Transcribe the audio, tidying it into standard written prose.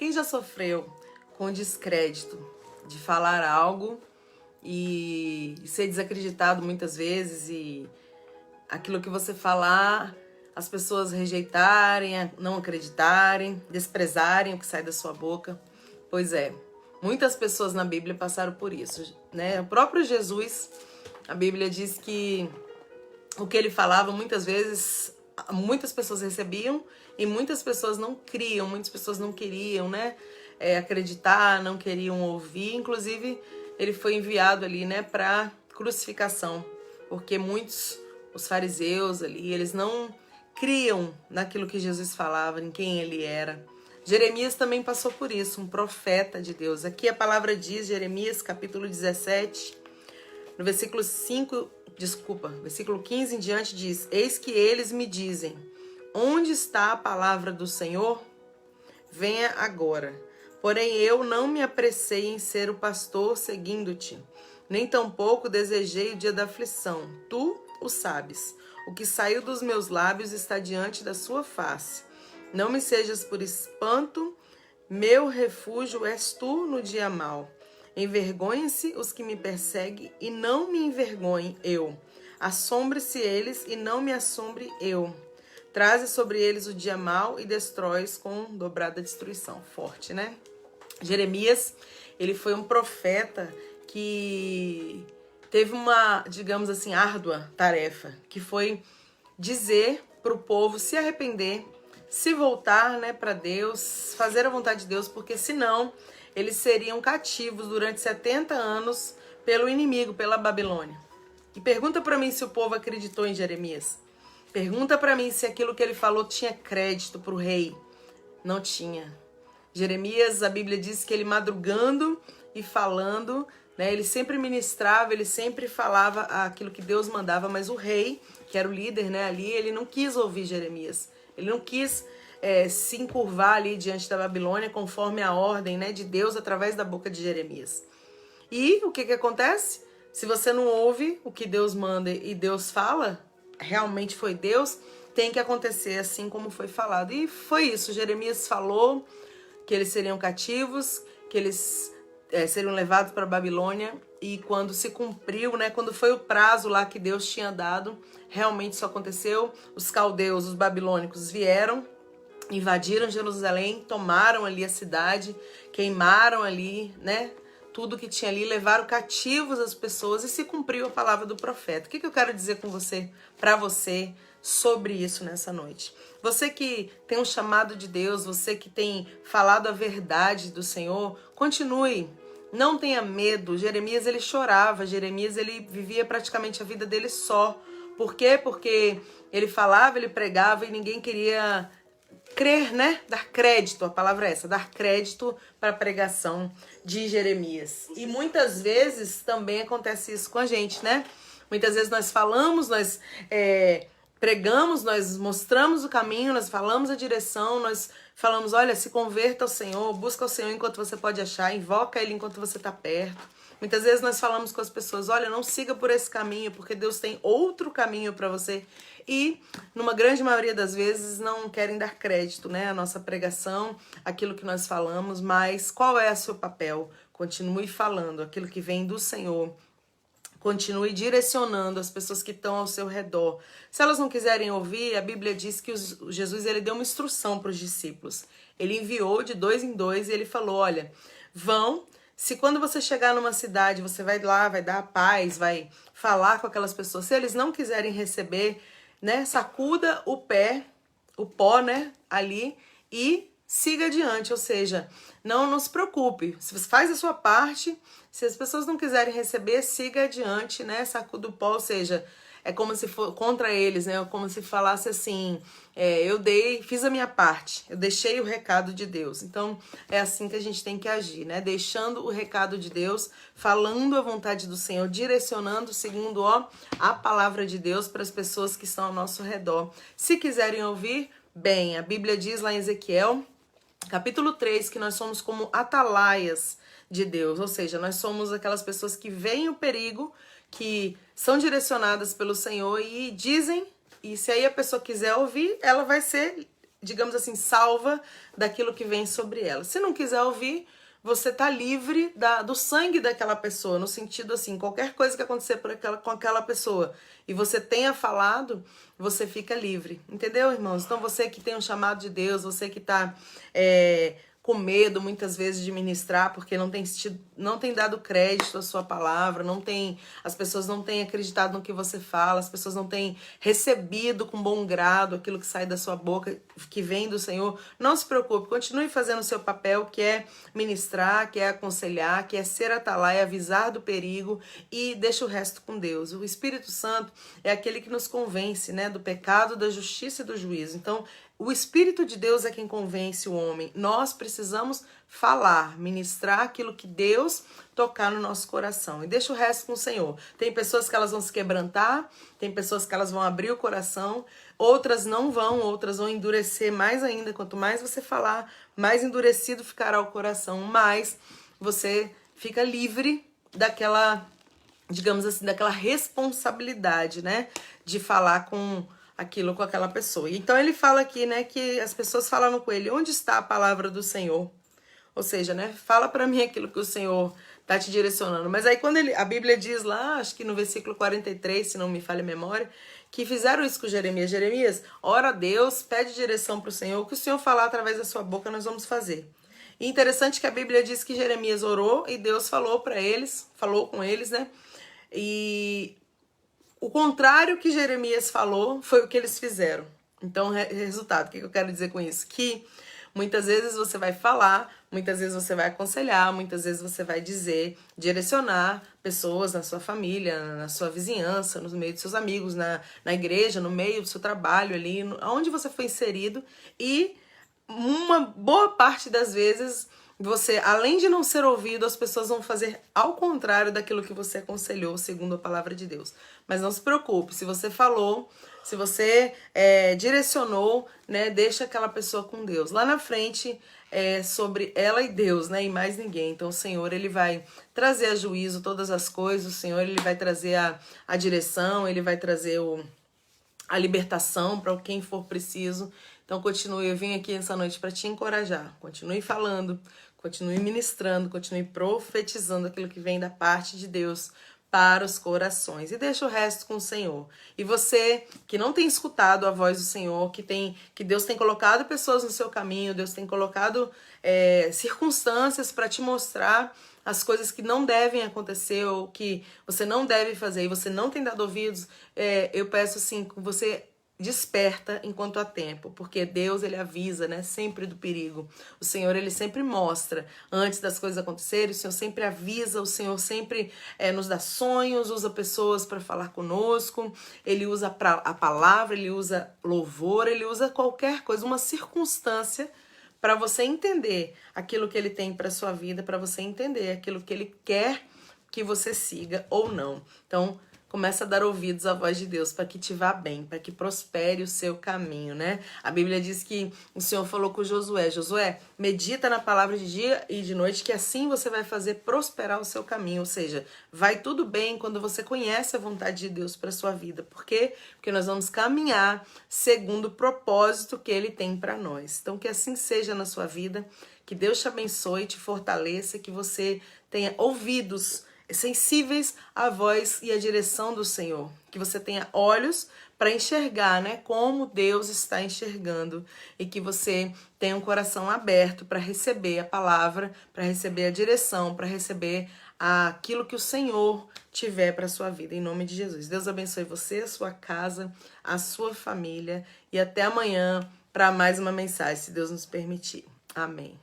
Quem já sofreu com descrédito de falar algo e ser desacreditado muitas vezes e aquilo que você falar, as pessoas rejeitarem, não acreditarem, desprezarem o que sai da sua boca? Pois é, muitas pessoas na Bíblia passaram por isso, né? O próprio Jesus, a Bíblia diz que o que ele falava muitas vezes, muitas pessoas recebiam e muitas pessoas não criam, muitas pessoas não queriam, né, acreditar, não queriam ouvir. Inclusive, ele foi enviado ali, né, para crucificação, porque muitos, os fariseus ali, eles não criam naquilo que Jesus falava, em quem ele era. Jeremias também passou por isso, um profeta de Deus. Aqui a palavra diz, Jeremias capítulo 17, no versículo 15 em diante diz: Eis que eles me dizem, onde está a palavra do Senhor? Venha agora. Porém eu não me apressei em ser o pastor seguindo-te, nem tampouco desejei o dia da aflição. Tu o sabes. O que saiu dos meus lábios está diante da sua face. Não me sejas por espanto, meu refúgio és tu no dia mau. Envergonhem-se os que me perseguem e não me envergonhe eu. Assombre-se eles e não me assombre eu. Traze sobre eles o dia mau e destrói-os com dobrada destruição. Forte, né? Jeremias, ele foi um profeta que teve uma, digamos assim, árdua tarefa, que foi dizer para o povo se arrepender, se voltar, né, para Deus, fazer a vontade de Deus, porque senão eles seriam cativos durante 70 anos pelo inimigo, pela Babilônia. E pergunta para mim se o povo acreditou em Jeremias. Pergunta para mim se aquilo que ele falou tinha crédito para o rei. Não tinha. Jeremias, a Bíblia diz que ele madrugando e falando, né, ele sempre ministrava, ele sempre falava aquilo que Deus mandava, mas o rei, que era o líder, né, ali, ele não quis ouvir Jeremias. Ele não quis se encurvar ali diante da Babilônia conforme a ordem, né, de Deus através da boca de Jeremias. E o que acontece? Se você não ouve o que Deus manda e Deus fala, realmente foi Deus, tem que acontecer assim como foi falado. E foi isso, Jeremias falou que eles seriam cativos, que eles seriam levados para a Babilônia, e quando se cumpriu, né, quando foi o prazo lá que Deus tinha dado, realmente isso aconteceu. Os caldeus, os babilônicos vieram, invadiram Jerusalém, tomaram ali a cidade, queimaram ali, né, tudo que tinha ali, levaram cativos as pessoas e se cumpriu a palavra do profeta. O que eu quero dizer com você, para você, sobre isso nessa noite? Você que tem um chamado de Deus, você que tem falado a verdade do Senhor, continue, não tenha medo. Jeremias, ele chorava, Jeremias, ele vivia praticamente a vida dele só. Por quê? Porque ele falava, ele pregava e ninguém queria crer, né? Dar crédito, a palavra é essa, dar crédito para a pregação de Jeremias. E muitas vezes também acontece isso com a gente, né? Muitas vezes nós falamos, nós pregamos, nós mostramos o caminho, nós falamos a direção, nós falamos, olha, se converta ao Senhor, busca o Senhor enquanto você pode achar, invoca Ele enquanto você está perto. Muitas vezes nós falamos com as pessoas, olha, não siga por esse caminho, porque Deus tem outro caminho para você. E, numa grande maioria das vezes, não querem dar crédito, né, à nossa pregação, aquilo que nós falamos, mas qual é o seu papel? Continue falando aquilo que vem do Senhor. Continue direcionando as pessoas que estão ao seu redor. Se elas não quiserem ouvir, a Bíblia diz que Jesus, ele deu uma instrução para os discípulos. Ele enviou de 2 em 2 e ele falou, olha, vão, se quando você chegar numa cidade, você vai lá, vai dar a paz, vai falar com aquelas pessoas. Se eles não quiserem receber, né, sacuda o pó, né, ali e siga adiante, ou seja, não se preocupe, se você faz a sua parte, se as pessoas não quiserem receber, siga adiante, né, sacuda o pó, ou seja, é como se for contra eles, né, como se falasse assim, fiz a minha parte, eu deixei o recado de Deus. Então, é assim que a gente tem que agir, né, deixando o recado de Deus, falando a vontade do Senhor, direcionando segundo, a palavra de Deus para as pessoas que estão ao nosso redor. Se quiserem ouvir, bem, a Bíblia diz lá em Ezequiel, capítulo 3, que nós somos como atalaias de Deus, ou seja, nós somos aquelas pessoas que veem o perigo, que são direcionadas pelo Senhor e dizem, e se aí a pessoa quiser ouvir, ela vai ser digamos assim, salva daquilo que vem sobre ela. Se não quiser ouvir, você tá livre do sangue daquela pessoa, no sentido assim, qualquer coisa que acontecer com aquela pessoa e você tenha falado, você fica livre. Entendeu, irmãos? Então você que tem um chamado de Deus, você que tá com medo muitas vezes de ministrar porque não tem dado crédito à sua palavra, as pessoas não têm acreditado no que você fala, as pessoas não têm recebido com bom grado aquilo que sai da sua boca, que vem do Senhor. Não se preocupe, continue fazendo o seu papel, que é ministrar, que é aconselhar, que é ser atalaia, avisar do perigo, e deixa o resto com Deus. O Espírito Santo é aquele que nos convence, né, do pecado, da justiça e do juízo. Então, o Espírito de Deus é quem convence o homem. Nós precisamos falar, ministrar aquilo que Deus tocar no nosso coração. E deixa o resto com o Senhor. Tem pessoas que elas vão se quebrantar, tem pessoas que elas vão abrir o coração, outras não vão, outras vão endurecer mais ainda. Quanto mais você falar, mais endurecido ficará o coração, mais você fica livre daquela, digamos assim, daquela responsabilidade, né, de falar com aquela pessoa. Então ele fala aqui, né, que as pessoas falavam com ele: onde está a palavra do Senhor? Ou seja, né, fala para mim aquilo que o Senhor tá te direcionando. Mas aí quando a Bíblia diz lá, acho que no versículo 43, se não me falha a memória, que fizeram isso com Jeremias. Jeremias, ora a Deus, pede direção para o Senhor, o que o Senhor falar através da sua boca nós vamos fazer. E interessante que a Bíblia diz que Jeremias orou e Deus falou com eles, né, e o contrário que Jeremias falou foi o que eles fizeram. Então, resultado, o que eu quero dizer com isso? Que muitas vezes você vai falar, muitas vezes você vai aconselhar, muitas vezes você vai direcionar pessoas na sua família, na sua vizinhança, no meio dos seus amigos, na igreja, no meio do seu trabalho ali, onde você foi inserido. E uma boa parte das vezes você, além de não ser ouvido, as pessoas vão fazer ao contrário daquilo que você aconselhou, segundo a palavra de Deus. Mas não se preocupe, se você falou, se você direcionou, né, deixa aquela pessoa com Deus. Lá na frente é sobre ela e Deus, né, e mais ninguém. Então o Senhor, ele vai trazer a juízo todas as coisas, o Senhor, ele vai trazer a direção, ele vai trazer a libertação para quem for preciso. Então continue, eu vim aqui essa noite para te encorajar. Continue falando, continue ministrando, continue profetizando aquilo que vem da parte de Deus para os corações. E deixa o resto com o Senhor. E você que não tem escutado a voz do Senhor, que Deus tem colocado pessoas no seu caminho, Deus tem colocado circunstâncias para te mostrar as coisas que não devem acontecer ou que você não deve fazer e você não tem dado ouvidos, eu peço assim, que você desperta enquanto há tempo, porque Deus, ele avisa, né, sempre do perigo. O Senhor, ele sempre mostra antes das coisas acontecerem, o Senhor sempre avisa, o Senhor sempre nos dá sonhos, usa pessoas para falar conosco, ele usa a palavra, ele usa louvor, ele usa qualquer coisa, uma circunstância para você entender aquilo que ele tem para sua vida, para você entender aquilo que ele quer que você siga ou não. Então, começa a dar ouvidos à voz de Deus para que te vá bem, para que prospere o seu caminho, né? A Bíblia diz que o Senhor falou com Josué: Josué, medita na palavra de dia e de noite, que assim você vai fazer prosperar o seu caminho. Ou seja, vai tudo bem quando você conhece a vontade de Deus para sua vida. Por quê? Porque nós vamos caminhar segundo o propósito que ele tem para nós. Então, que assim seja na sua vida, que Deus te abençoe, te fortaleça, que você tenha ouvidos sensíveis à voz e à direção do Senhor, que você tenha olhos para enxergar, né, como Deus está enxergando, e que você tenha um coração aberto para receber a palavra, para receber a direção, para receber aquilo que o Senhor tiver para sua vida, em nome de Jesus. Deus abençoe você, a sua casa, a sua família, e até amanhã para mais uma mensagem, se Deus nos permitir. Amém.